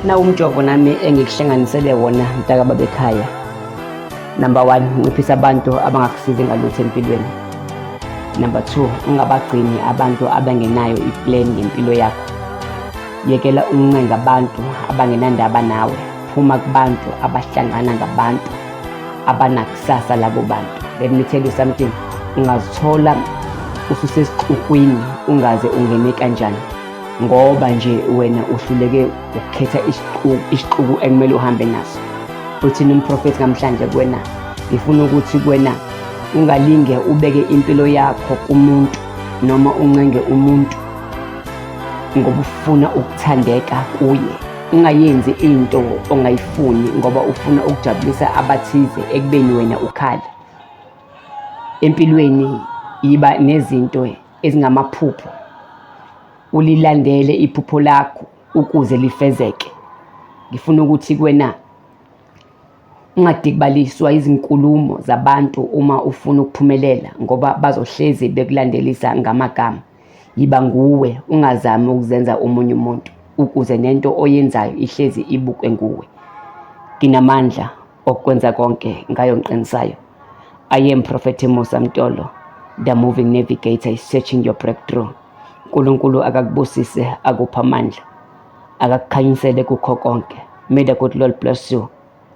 Na umjovo nami engikuhlanganisele wona mntaka babekhaya. Number 1, nciphisa abantu abangakusizi ngalutho empilweni. Number 2, ungabagcini abantu abangenayo i-plan ngempilo yakho. Yekela ukuncenga abantu abangenandaba nawe. Phuma kubantu abahlangana ngabantu abanakusasa labo bantu. Let me tell you something, ungazithola ususesixukwini ungaze ungene kanjani ngoba nje wena uhluleke ukukhetha isixuku ekumele uhambe naso. Uthini umprofeti namhlanje kuwena? Ngifuna ukuthi kuwena ungalinge ubeke impilo yakho kumuntu noma uncenge umuntu ngoba ufuna ukuthandeka kuye. Ungayenzi into ongayifuni ngoba ufuna ukujabulisa abathize ekubeni wena ukhala. Empilweni yiba nezinto ezingamaphupho, ulilandele iphupho lakho ukuze lifezeke. Ngifuna ukuthi kuwena ungadikibaliswa izinkulumo zabantu uma ufuna ukuphumelela ngoba bazohlezi bekulandelisa ngamagama. Yiba nguwe, ungazami ukuzenza omunye umuntu ukuze nento oyenzayo ihlezi ibukwe nguwe. Nginamandla okwenza konke ngayo ngiqinisayo. I am Prophet Musa Mtolo, the moving navigator is searching your breakthrough. uNkulunkulu akakubusise, akupha amandla, akakukhanyisele kukho konke. May the good Lord bless you.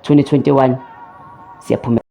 2021 siyaphumelela.